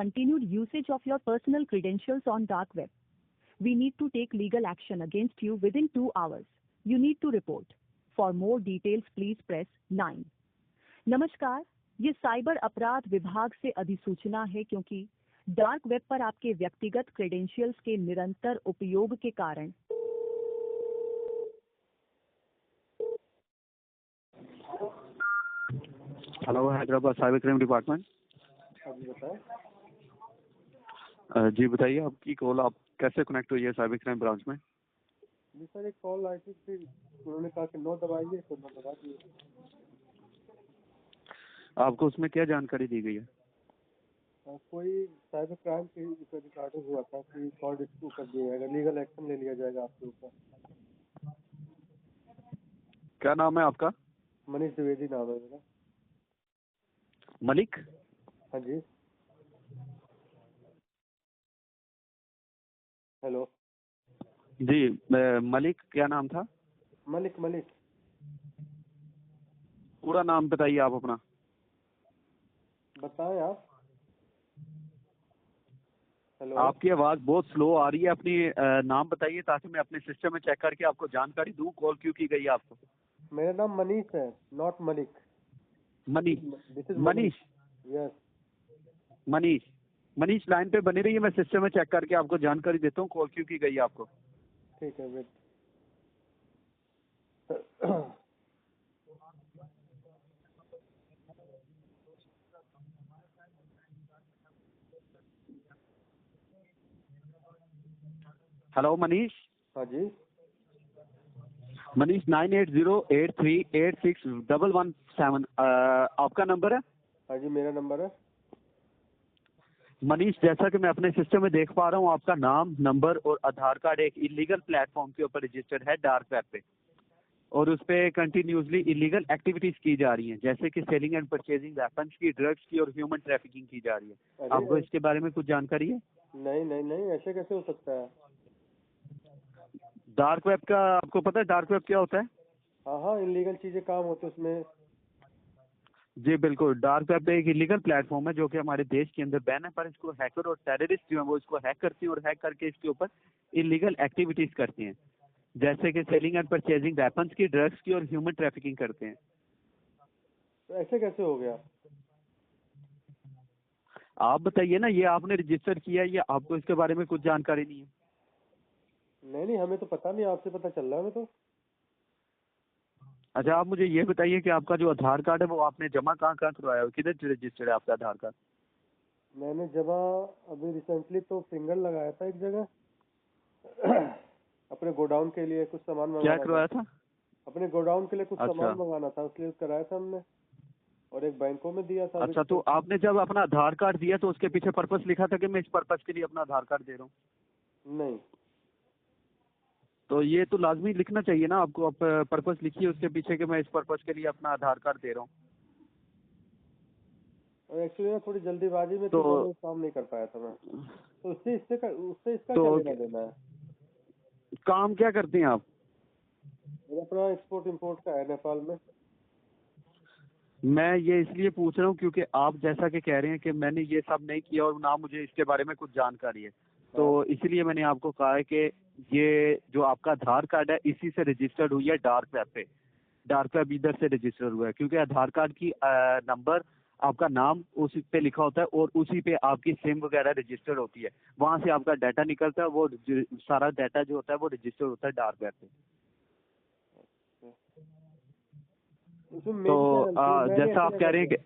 continued usage of your personal credentials on dark web. We need to take legal action against you within 2 hours. You need to report. For more details, please press 9. नमस्कार, ये cyber अपराध विभाग से अधिसूचना है क्योंकि dark web पर आपके व्यक्तिगत क्रेडेंशियल्स के निरंतर उपयोग के कारण hello, Hyderabad cyber crime department. जी बताइए, आपकी कॉल आप कैसे कनेक्ट हुई है साइबर क्राइम ब्रांच में? जी सर, एक कॉल आई थी, फिर उन्होंने कहा कि 9 दबाइए, तो 9 दबा दिए। आपको उसमें क्या जानकारी दी गई है? कोई साइबर क्राइम के ऊपर रिकॉर्डिंग हुआ था कि कॉल डिस्प्यू कर दिया जाएगा, लीगल एक्शन ले लिया जाएगा आपके ऊपर। क्या नाम है आपका? मनीष द्विवेदी नाम है मेरा। मलिक? हाँ जी। हेलो जी, मलिक क्या नाम था? मलिक। पूरा नाम बताइए आप अपना। बताएं आप। हेलो, आपकी आवाज बहुत स्लो आ रही है। अपनी नाम बताइए ताकि मैं अपने सिस्टम में चेक करके आपको जानकारी दूं। कॉल क्यों की गई है आपको? मेरा नाम मनीष है, not Malik. Manish. Yes Manish line पे बनी रही है, मैं सिस्टम में चेक करके आपको जानकारी देता हूँ कॉल क्यों की गई है आपको। ठीक है, वेट। हेलो मनीष। हाँ जी। मनीष 9808386117 आपका नंबर है? हाँ जी, मेरा नंबर है। मनीष, जैसा कि मैं अपने सिस्टम में देख पा रहा हूँ, आपका नाम, नंबर और आधार कार्ड एक इलीगल प्लेटफॉर्म के ऊपर रजिस्टर्ड है डार्क वेब पे, और उस पे कंटिन्यूसली इलीगल एक्टिविटीज की जा रही हैं, जैसे कि सेलिंग एंड परचेजिंग वेपन्स की, ड्रग्स की और ह्यूमन ट्रैफिकिंग की जा रही है। आपको इसके बारे में कुछ जानकारी है? नहीं, ऐसे कैसे हो सकता है? डार्क वेब का आपको पता है डार्क वेब क्या होता है? हाँ, इलीगल चीजें काम होती है उसमें। जी बिल्कुल, डार्क वेब एक इलीगल प्लेटफॉर्म है जो कि हमारे देश के अंदर बैन है, पर इसको हैकर और टेररिस्ट जो है वो इसको हैक करते हैं और हैक करके इसके ऊपर इलीगल एक्टिविटीज करते हैं, जैसे कि सेलिंग एंड परचेजिंग वेपन्स की, ड्रग्स की और ह्यूमन ट्रैफिकिंग करते हैं। तो ऐसे कैसे हो गया? आप बताइए ना, ये आपने रजिस्टर किया है, ये आपको इसके बारे में कुछ जानकारी नहीं है? नहीं, हमें तो पता नहीं, आपसे पता चल रहा है हमें तो। अच्छा, आप मुझे ये बताइए कि आपका जो आधार कार्ड है वो आपने जमा कहाँ करवाया है, किधर रजिस्टर्ड है आपका आधार कार्ड? मैंने जमा अभी रिसेंटली तो फिंगर लगाया था एक जगह अपने गोडाउन के लिए कुछ सामान मंगाना। क्या करवाया था? अपने गोडाउन के लिए कुछ अच्छा। सामान मंगाना था, उसके लिए कराया था हमने, और एक बैंकों में दिया था। अच्छा, तो आपने जब अपना आधार कार्ड दिया तो उसके पीछे पर्पस लिखा था कि मैं इस पर्पस के लिए अपना आधार कार्ड दे रहा हूँ? नहीं। तो ये तो लाजमी लिखना चाहिए ना आपको, आप पर्पस लिखिए उसके पीछे कि मैं इस पर्पस के लिए अपना आधार कार्ड दे रहा हूँ। और एक्चुअली थोड़ी जल्दीबाजी में तो तो काम नहीं कर पाया था मैं, तो उससे इसका तो क्या लेना देना है? काम क्या करते हैं आप? मेरा अपना एक्सपोर्ट इंपोर्ट का है नेपाल में। मैं ये इसलिए पूछ रहा हूँ क्योंकि आप जैसा कि कह रहे हैं कि मैंने ये सब नहीं किया और ना मुझे इसके बारे में कुछ जानकारी है, तो इसलिए मैंने आपको कहा है कि ये जो आपका आधार कार्ड है इसी से रजिस्टर्ड हुई है डार्क वेब पे। डार्क वेब इधर से रजिस्टर हुआ है क्योंकि आधार कार्ड की नंबर, आपका नाम उसी पे लिखा होता है और उसी पे आपकी सिम वगैरह रजिस्टर्ड होती है, वहां से आपका डाटा निकलता है, वो सारा डाटा जो होता है वो रजिस्टर होता है डार्क वेब पे। तो जैसा आप कह रहे हैं कि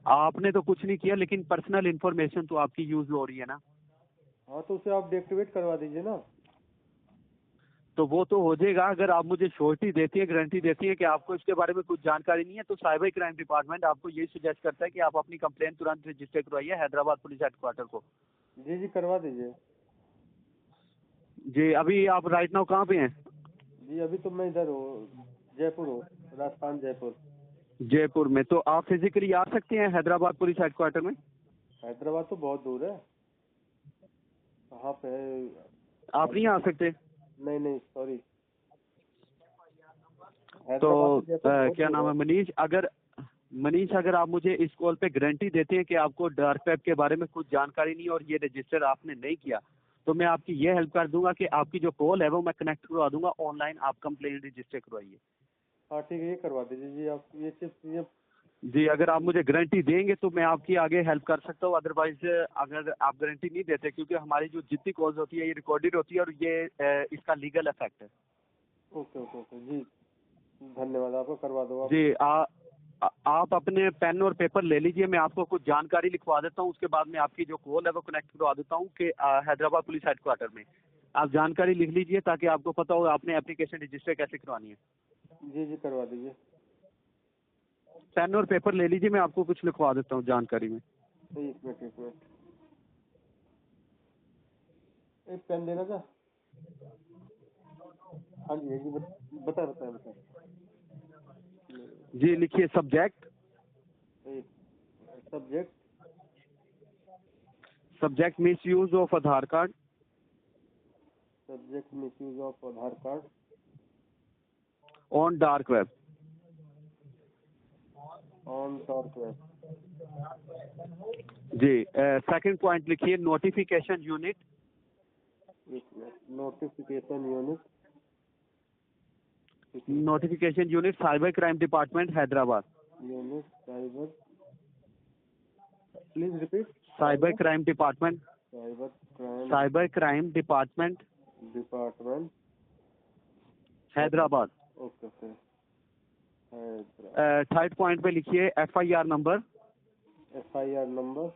आपने तो कुछ नहीं किया, लेकिन पर्सनल इंफॉर्मेशन तो आपकी यूज हो रही है ना। हाँ, तो उसे आप डीएक्टिवेट करवा दीजिए ना। तो वो तो हो जाएगा अगर आप मुझे श्योरिटी देती है, गारंटी देती है कि आपको इसके बारे में कुछ जानकारी नहीं है, तो साइबर क्राइम डिपार्टमेंट आपको यही सजेस्ट करता है कि आप अपनी कंप्लेंट तुरंत रजिस्टर करवाइए हैदराबाद पुलिस हेडक्वार्टर को। जी करवा दीजिए। जी, अभी आप राइट नाउ कहाँ पे हैं? जी अभी तो मैं इधर हूँ, जयपुर हूँ, राजस्थान जयपुर। जयपुर में? तो आप फिजिकली आ सकते हैं हैदराबाद पुलिस हेडक्वार्टर में? हैदराबाद तो बहुत दूर है। कहाँ पे है? आप नहीं आ सकते? नहीं सॉरी। तो क्या नाम है मनीष, अगर मनीष, अगर आप मुझे इस कॉल पे गारंटी देते हैं कि आपको डार्क वेब के बारे में कुछ जानकारी नहीं और ये रजिस्टर आपने नहीं किया, तो मैं आपकी ये हेल्प कर दूंगा कि आपकी जो कॉल है वो मैं कनेक्ट करवा दूंगा, ऑनलाइन आप कंप्लेंट रजिस्टर करवाइए। हाँ ठीक है, ये करवा दीजिए जी आप, ये चीज़ जी, अगर आप मुझे गारंटी देंगे तो मैं आपकी आगे हेल्प कर सकता हूँ, अदरवाइज अगर आप गारंटी नहीं देते, क्योंकि हमारी जो जितनी कॉल्स होती है ये रिकॉर्डेड होती है और ये इसका लीगल इफेक्ट है। ओके ओके ओके जी, धन्यवाद, आपको करवा दो आप। जी, आप अपने पेन और पेपर ले लीजिए, मैं आपको कुछ जानकारी लिखवा देता हूँ, उसके बाद में आपकी जो कॉल है वो कनेक्ट करवा देता हूँ कि हैदराबाद पुलिस हेडक्वार्टर में आप जानकारी लिख लीजिए ताकि आपको पता हो आपने एप्लीकेशन रजिस्टर कैसे करवानी है। जी जी करवा दीजिए। पेन और पेपर ले लीजिए, मैं आपको कुछ लिखवा देता हूँ जानकारी में। एक मिनट एक मिनट, एक पेन देना था। हाँ जी हाँ जी, बता बता बता। जी, लिखिए subject. Subject, subject misuse of Aadhaar card subject misuse of Aadhaar card on dark web. On dark web. जी, सेकंड पॉइंट लिखिए नोटिफिकेशन यूनिट। एक minute, notification unit, notification unit cyber crime department Hyderabad. Unit cyber, please repeat. Cyber crime department, cyber crime department department Hyderabad. Okay okay. Third point पे लिखिए FIR number FIR number,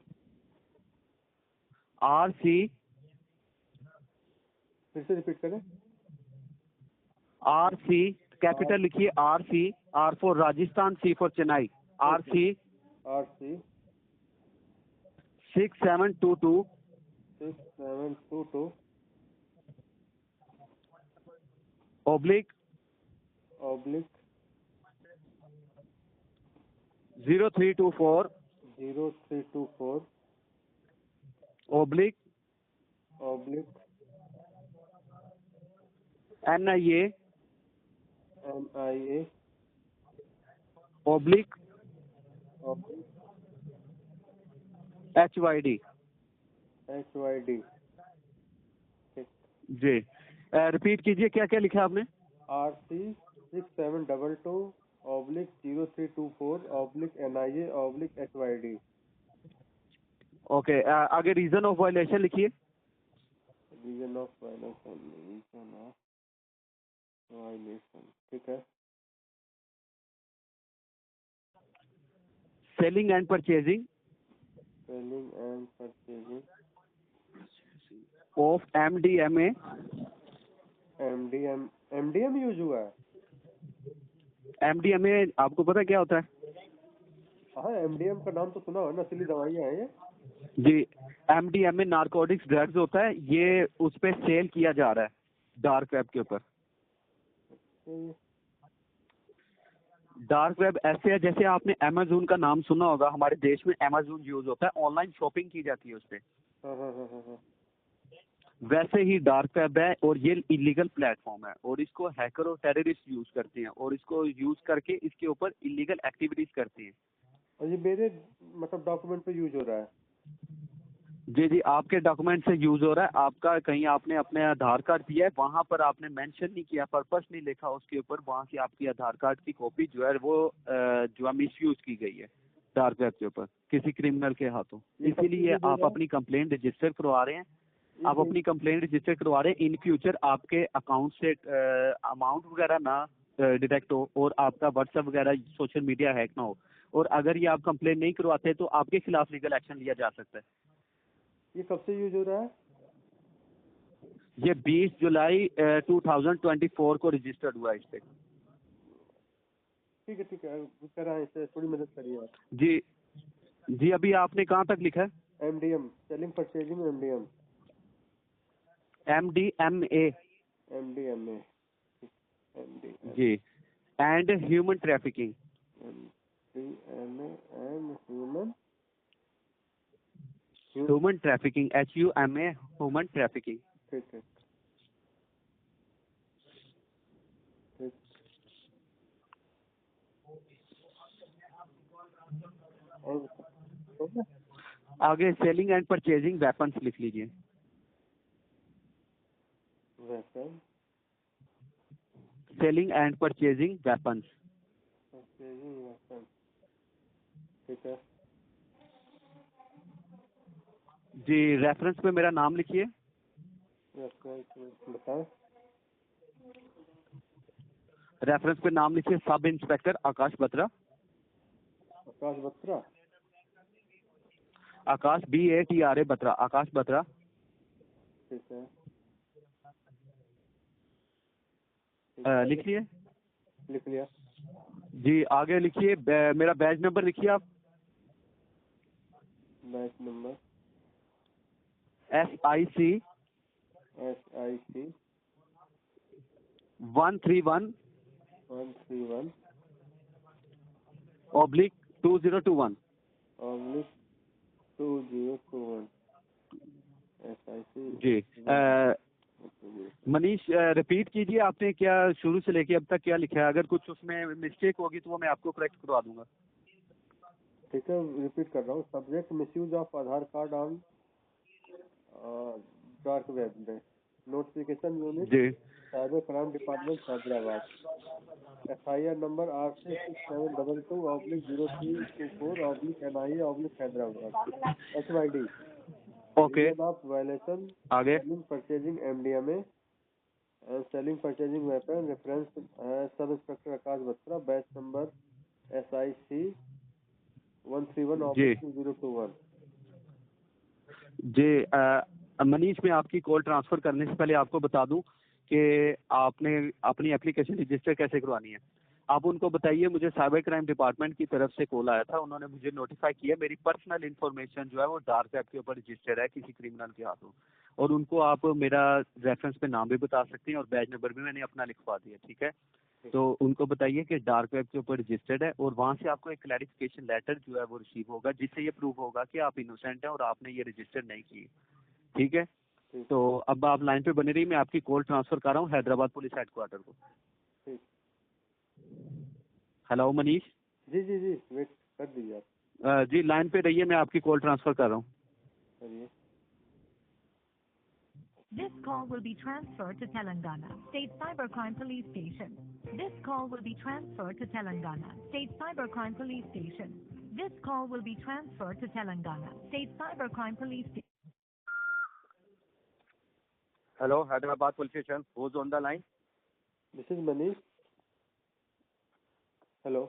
RC, फिर से repeat करें। RC capital लिखिए, RC, R for Rajasthan, C for Chennai, RC RC 6722 6722 oblique oblique 0324 0324 oblique oblique NIA NIA oblique oblique HYD। HYD। जी, repeat कीजिए, क्या क्या लिखा आपने? RC 6722 oblique 0324 oblique NIA oblique HYD। Okay, आगे रीजन ऑफ वायलेशन लिखिए। Reason of violation, reason of violation, ठीक है। Selling and purchasing selling and purchasing of MDMA। MDM use हुआ है। MDMA आपको पता क्या होता है? हाँ, MDM का नाम तो सुना हो, नशीली दवाइयाँ हैं ये। जी, MDMA नारकोटिक्स ड्रग्स होता है, ये उस पे सेल किया जा रहा है डार्क वेब के ऊपर। डार्क वेब ऐसे है जैसे आपने Amazon का नाम सुना होगा, हमारे देश में Amazon यूज होता है, ऑनलाइन शॉपिंग की जाती है उस पे। हाँ हाँ हाँ हाँ हाँ। वैसे ही डार्क वेब है और ये इलीगल प्लेटफॉर्म है और इसको हैकर और टेररिस्ट यूज करते हैं और इसको यूज करके इसके ऊपर इलीगल एक्टिविटीज करते हैं। और ये मेरे मतलब डॉक्यूमेंट पे यूज हो रहा है। जी जी, आपके डॉक्यूमेंट से यूज हो रहा है। आपका कहीं आपने अपने आधार कार्ड दिया है, वहां पर आपने मेंशन नहीं किया, पर्पस नहीं लिखा उसके ऊपर, वहां से आपकी आधार कार्ड की कॉपी जो है वो जो है मिस यूज की गई है डार्क वेब के ऊपर किसी क्रिमिनल के हाथों। इसीलिए आप अपनी कंप्लेंट रजिस्टर करवा रहे हैं। आप अपनी कंप्लेंट रजिस्टर करवा रहे हैं, इन फ्यूचर आपके अकाउंट से अमाउंट वगैरह ना डिटेक्ट हो और आपका व्हाट्सएप वगैरह सोशल मीडिया हैक ना हो। और अगर ये आप कंप्लेंट नहीं करवाते तो आपके खिलाफ लीगल एक्शन लिया जा सकता है। ये कब से यूज हो रहा है? ये 20 जुलाई 2024 को रजिस्टर्ड हुआ है इस पे। ठीक है, कर रहा है, इससे थोड़ी मदद करिए आप। जी जी, अभी आपने कहाँ तक लिखा है? MDM, selling purchasing MDM। MDMA। MDMA जी, and human trafficking. MDMA and human trafficking, HUMA, human trafficking. ठीक है, ठीक। और तो ना आगे सेलिंग एंड परचेजिंग वेपन्स लिख लीजिए। Weapon selling and purchasing weapons. Weapon, ठीक है। जी, रेफरेंस पे मेरा नाम लिखिए। रेफरेंस बताएं। रेफरेंस पे नाम लिखिए सब इंस्पेक्टर आकाश बत्रा। आकाश बत्रा। आकाश BATRA बत्रा, आकाश बत्रा। ठीक है। लिख लिए? लिख लिया। जी, आगे लिखिए मेरा बैच नंबर लिखिए आप। Batch number SIC SIC 131 131 oblique 2021। 2021 SIC। जी, मनीष रिपीट कीजिए, आपने क्या शुरू से लेके अब तक क्या लिखा है? अगर कुछ उसमें मिस्टेक होगी तो वो मैं आपको करेक्ट करवा दूंगा। ठीक है, रिपीट कर रहा हूँ। Subject misuse of Aadhaar card on dark web में। नोटिफिकेशन यूनिट जी cyber crime department Hyderabad. FIR number RC6722/0324/NIA Hyderabad HYD। Okay, reason of violation आगे। Selling purchasing MDMA and selling purchasing weapon। Reference sub inspector Akash Batra. Batch number SIC 131 जी 2021। जी, मनीष, मैं आपकी call transfer करने से पहले आपको बता दूं कि आपने अपनी एप्लीकेशन रजिस्टर कैसे करवानी है। आप उनको बताइए मुझे साइबर क्राइम डिपार्टमेंट की तरफ से कॉल आया था, उन्होंने मुझे नोटिफाई किया मेरी पर्सनल इन्फॉर्मेशन जो है वो डार्क वेब के ऊपर रजिस्टर है किसी क्रिमिनल के हाथों, और उनको आप मेरा रेफरेंस पे नाम भी बता सकते हैं और बैच नंबर भी मैंने अपना लिखवा दिया, ठीक है। तो उनको बताइए कि डार्क वेब के ऊपर रजिस्टर्ड है और वहाँ से आपको एक क्लैरिफिकेशन लेटर जो है वो रिसीव होगा जिससे ये प्रूव होगा कि आप इनोसेंट हैं और आपने ये रजिस्टर नहीं की, ठीक है। तो अब आप लाइन पे बने रहिए, मैं आपकी कॉल ट्रांसफर कर रहा हूँ हैदराबाद पुलिस हेडक्वार्टर को। ठीक। हेलो मनीष। जी जी जी, वेट कर दीजिए आप। जी लाइन पे रहिए, मैं आपकी कॉल ट्रांसफर कर रहा हूँ। करिए। This call will be transferred to Telangana State Cybercrime Police Station. This call will be transferred to Telangana State Cybercrime Police Station. This call will be transferred to Telangana State Cybercrime Police Station. Hello Hyderabad police station, who's on the line? This is Manish. Hello,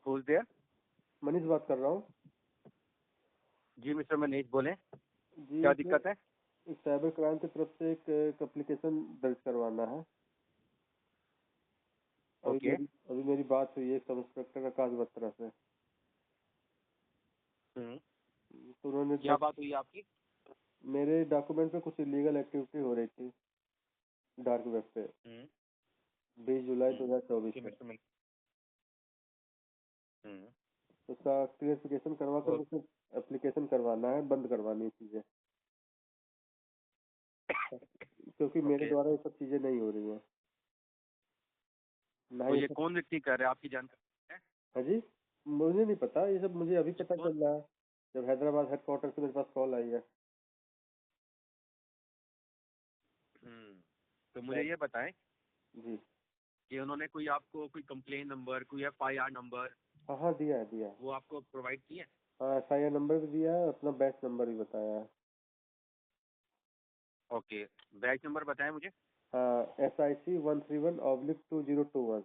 Who's there? Manish बात कर रहा हूँ। जी mister Manish बोलें, जी, क्या दिक्कत है? एक cyber crime की तरफ से एक एप्लीकेशन दर्ज करवाना है। ओके। अभी मेरी बात हुई है सब इंस्पेक्टर आकाश बत्रा से। तो उन्होंने क्या बात हुई आपकी? मेरे डॉक्यूमेंट पे कुछ इलीगल एक्टिविटी हो रही थी डार्क वेब पे 20 जुलाई 2024 में। तो उसका क्लियरिफिकेशन करवा कर मुझे एप्लीकेशन करवाना है, बंद करवानी है चीजें, क्योंकि मेरे द्वारा ये सब चीजें नहीं हो रही हैं। तो ये कौन व्यक्ति कर रहा है, आपकी जानकारी है? हाँ जी, मुझे नहीं पता, ये सब मुझे अभी पता चल रहा है जब हैदराबाद हेडक्वार्टर से मेरे पास कॉल आई है। तो मुझे ये बताएं जी। कि उन्होंने कोई आपको कोई कंप्लेन नंबर, कोई FIR नंबर हाँ हाँ, दिया है वो आपको प्रोवाइड किया है? हाँ, FIR नंबर भी दिया है, अपना बैच नंबर भी बताया है। ओके, बैच नंबर बताएं मुझे। हाँ, SIC 131/2021।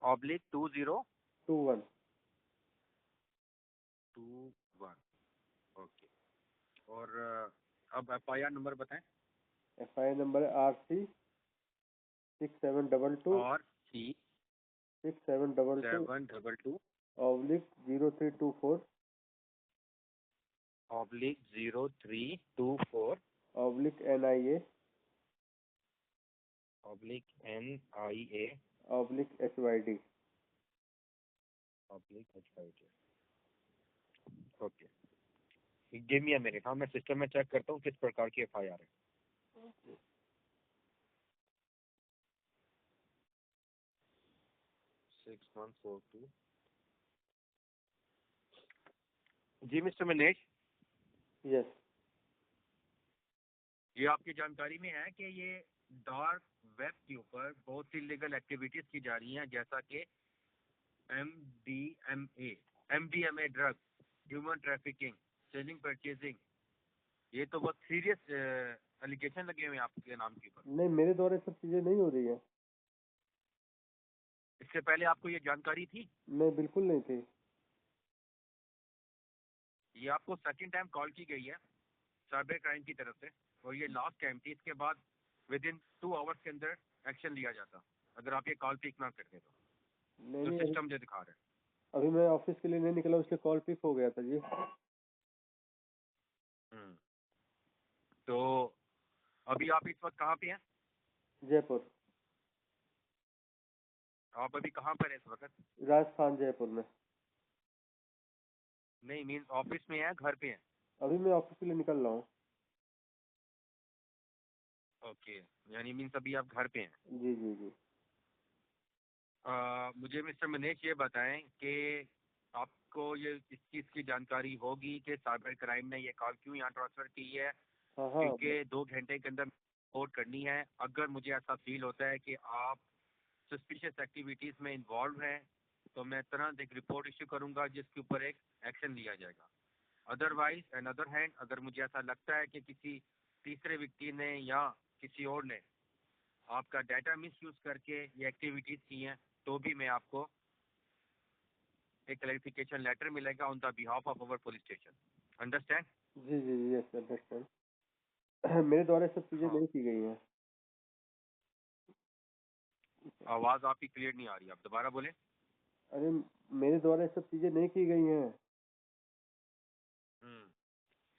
ऑब्लिक 2021। ओके, और अब FIR नंबर बताएं। FIR नंबर है RC 6722 और C 6722/0324 /0324 NIA NIA HYD। Okay, give me a minute. हाँ, मैं सिस्टम में चेक करता हूँ किस प्रकार की FIR है। 6142 जी मिस्टर मनीष, यस। ये आपकी जानकारी में है कि ये डार्क वेब के ऊपर बहुत सी लीगल एक्टिविटीज की जा रही हैं, जैसा कि MDMA drug, human trafficking, selling, purchasing. ये तो बहुत सीरियस एलिगेशन लगे हुए हैं आपके नाम के ऊपर। नहीं, मेरे द्वारा सब चीजें नहीं हो रही है। इससे पहले आपको ये जानकारी थी? नहीं, बिल्कुल नहीं थी। ये आपको सेकंड टाइम कॉल की गई है साइबर क्राइम की तरफ से, और ये लास्ट टाइम थी। इसके बाद विद इन 2 आवर्स के अंदर एक्शन लिया जाता अगर आप ये कॉल पिक ना करते तो। नहीं जो नहीं, सिस्टम जो दिखा रहा है। अभी मैं ऑफिस के लिए नहीं निकला, उसके कॉल पिक हो गया था जी। तो अभी आप इस वक्त कहाँ पे हैं? जयपुर। आप अभी कहाँ पर हैं इस वक्त? राजस्थान, जयपुर में। नहीं, मीन्स ऑफिस में है, घर पे हैं? अभी मैं ऑफिस के लिए निकल रहा हूँ। ओके, यानी मीन्स अभी आप घर पे हैं। जी जी जी। मुझे मिस्टर मनीष ये बताएं कि आपको ये इस चीज़ की जानकारी होगी कि साइबर क्राइम ने ये कॉल क्यों यहाँ ट्रांसफर की है? हाँ हाँ। क्योंकि 2 घंटे के अंदर रिपोर्ट करनी है। अगर मुझे ऐसा फील होता है कि आप सस्पिशियस एक्टिविटीज में इन्वॉल्व हैं, तो मैं तुरंत एक रिपोर्ट इश्यू करूंगा जिसके ऊपर एक एक्शन लिया जाएगा। अदरवाइज एन अदर हैंड, अगर मुझे ऐसा लगता है कि किसी तीसरे व्यक्ति ने या किसी और ने आपका डाटा मिसयूज करके ये एक्टिविटीज की हैं, तो भी मैं आपको एक क्लैरिफिकेशन लेटर मिलेगा on the behalf of our police station. Understand? जी जी जी, यस अंडरस्टैंड। मेरे द्वारा सब चीजें हाँ, नहीं की गई हैं। आवाज आपकी क्लियर नहीं आ रही, आप दोबारा बोले। अरे, मेरे द्वारा सब चीजें नहीं की गई हैं।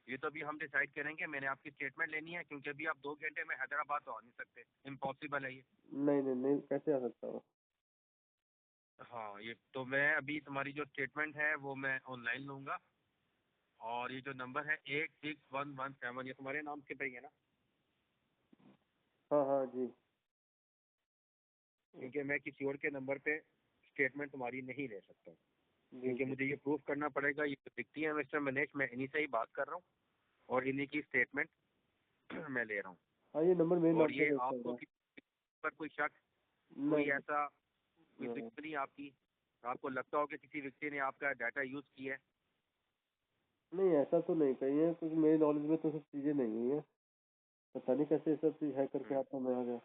ये तो अभी हम डिसाइड करेंगे। मैंने आपकी स्टेटमेंट लेनी है, क्योंकि अभी आप 2 घंटे में हैदराबाद तो आ नहीं सकते, इम्पॉसिबल है ये। नहीं नहीं नहीं, कैसे आ सकता हूँ? हाँ, ये तो मैं अभी तुम्हारी जो स्टेटमेंट है वो मैं ऑनलाइन लूंगा, और ये जो नंबर है 86117, ये तुम्हारे नाम के पे ही है ना? हाँ हाँ जी। क्योंकि मैं किसी और के नंबर पे स्टेटमेंट तुम्हारी नहीं ले सकता, जी क्योंकि जी। मुझे ये प्रूफ करना पड़ेगा ये दिखती है मिस्टर मनीष, मैं इन्हीं से ही बात कर रहा हूँ और इन्हीं की स्टेटमेंट मैं ले रहा हूँ। हाँ, ये नंबर मेरे और नाम पे ये रजिस्टर्ड आपको है। किसी पर कोई शक, कोई नहीं ऐसा कोई नहीं दुश्मनी आपकी, आपको लगता हो कि किसी व्यक्ति ने आपका डाटा यूज किया है? नहीं, ऐसा तो नहीं कही है, क्योंकि मेरी नॉलेज में तो सब चीजें नहीं हुई है। पता नहीं कैसे ये सब चीज हैक करके आता मैं आ गया।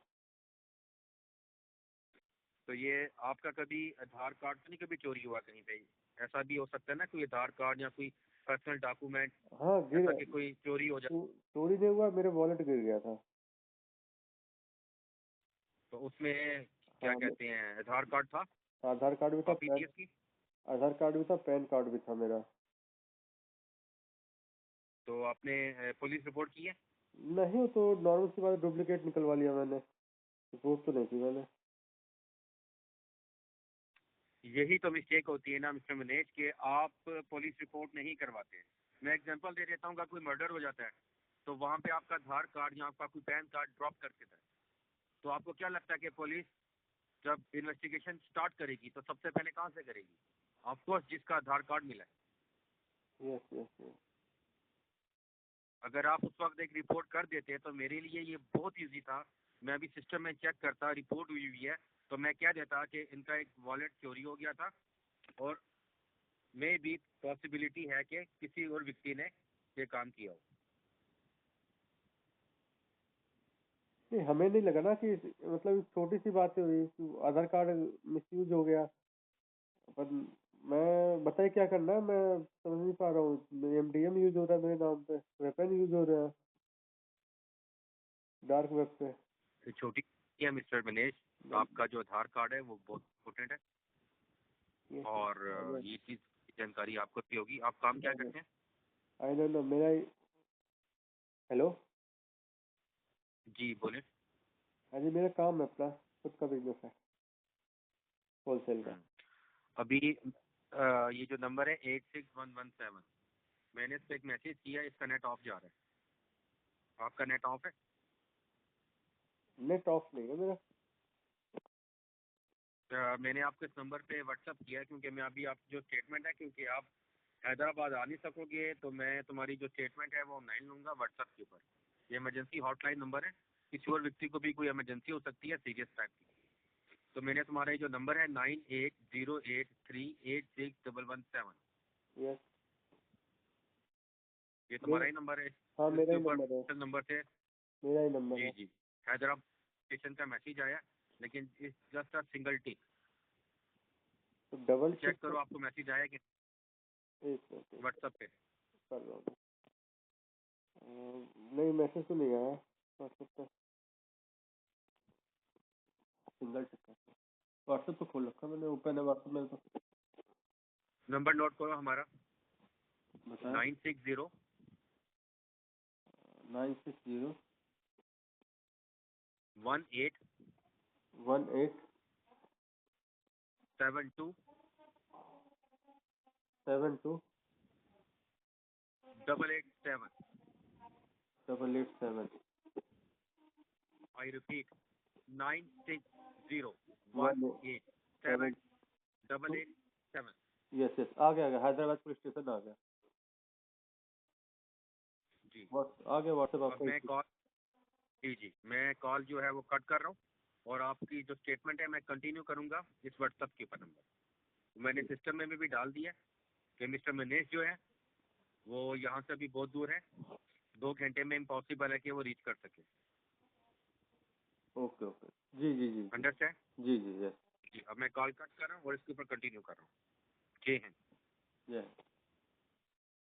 तो ये आपका कभी आधार कार्ड तो नहीं कभी चोरी हुआ कहीं पे? ऐसा भी हो सकता है ना, कोई आधार कार्ड या कोई पर्सनल डॉक्यूमेंट हाँ, गिर ऐसा कि कोई चोरी हो जाए, चोरी नहीं हुआ, मेरे वॉलेट गिर गया था। तो उसमें क्या हाँ, कहते हैं, आधार कार्ड था, आधार कार्ड भी था, कॉपी थी पैन उसकी? आधार कार्ड भी था, पैन कार्ड भी था मेरा। तो आपने पुलिस रिपोर्ट की है? नहीं, तो नॉर्मल सी बात, डुप्लीकेट निकलवा लिया मैंने। रिपोर्ट तो नहीं की मैंने। यही तो मिस्टेक होती है ना मिस्टर मनीष, कि आप पुलिस रिपोर्ट नहीं करवाते। मैं एग्जांपल दे देता हूँ, का कोई मर्डर हो जाता है तो वहाँ पे आपका आधार कार्ड या आपका कोई पैन कार्ड ड्रॉप कर देता है, तो आपको क्या लगता है कि पुलिस जब इन्वेस्टिगेशन स्टार्ट करेगी तो सबसे पहले कहाँ से करेगी? ऑफकोर्स जिसका आधार कार्ड मिला है। Yes yes yes. अगर आप उस वक्त एक रिपोर्ट कर देते तो मेरे लिए ये बहुत इजी था। मैं अभी सिस्टम में चेक करता, रिपोर्ट हुई हुई है, तो मैं कह देता कि इनका एक वॉलेट चोरी हो गया था, और मे भी पॉसिबिलिटी है कि किसी और व्यक्ति ने ये काम किया हो। नहीं, हमें नहीं लगा ना कि मतलब छोटी सी बात हुई, आधार कार्ड मिसयूज हो गया। पर मैं बताइए क्या करना है, मैं समझ नहीं पा रहा हूँ। एमडीएम यूज हो रहा है मेरे नाम पे, वेपन यूज हो रहा है डार्क वेब पे। ये छोटी है मिस्टर मनीष, आपका जो आधार कार्ड है वो बहुत इम्पोर्टेंट है, और ये चीज़ की जानकारी आपको भी होगी। आप काम क्या करते हैं? आई डोंट नो मेरा। हेलो। जी बोले। हाँ जी, मेरा काम है, अपना खुद का बिजनेस है, होलसेल का। अभी ये जो नंबर है 86117, मैंने इस पे एक मैसेज किया, इसका नेट ऑफ जा रहा है। आपका नेट ऑफ है? नेट ऑफ नहीं है मेरा। मैंने आपको इस नंबर पे व्हाट्सअप किया, क्योंकि मैं अभी आप जो स्टेटमेंट है, क्योंकि आप हैदराबाद आ नहीं सकोगे तो मैं तुम्हारी जो स्टेटमेंट है वो ऑनलाइन लूँगा व्हाट्सएप के ऊपर। ये इमरजेंसी हॉटलाइन नंबर है, किसी और व्यक्ति को भी कोई इमरजेंसी हो सकती है सीरियस टाइप की। तो मैंने तुम्हारा जो नंबर है 9808386117, यस, ये तुम्हारा ही नंबर है। हाँ मेरा ही इसके ऊपर नंबर है, नंबर से मेरा ही नंबर जी है। जी हैदराबाद स्टेशन का मैसेज आया, लेकिन इस जस्ट अ सिंगल टिक। तो डबल चेक करो आपको मैसेज आया कि एक मिनट व्हाट्सएप पे। कर रहा हूँ। नहीं, मैसेज तो नहीं आया व्हाट्सएप पे। सिंगल टिक व्हाट्सएप तो खोल रखा मैंने, ओपन है व्हाट्सएप में तो। नंबर नोट करो हमारा बताएं। 960 960 18 18 72 72 887। 887। I repeat 960 18 18 887। यस यस, आ गया हैदराबाद पुलिस स्टेशन आ गया। जी आ गया व्हाट्सएप और आपका। मैं कॉल जी मैं कॉल जो है वो कट कर रहा हूँ और आपकी जो स्टेटमेंट है मैं कंटिन्यू करूँगा इस व्हाट्सएप के ऊपर नंबर। मैंने सिस्टम में भी डाल दिया कि मिस्टर मनीष जो है वो यहाँ से अभी बहुत दूर है, 2 घंटे में इम्पॉसिबल है कि वो रीच कर सके। ओके ओके, जी जी जी अंडरस्टैंड? जी जी यस जी अब मैं कॉल कट कर रहा हूँ और इसके ऊपर कंटिन्यू कर रहा हूँ। जय हिंद। यस।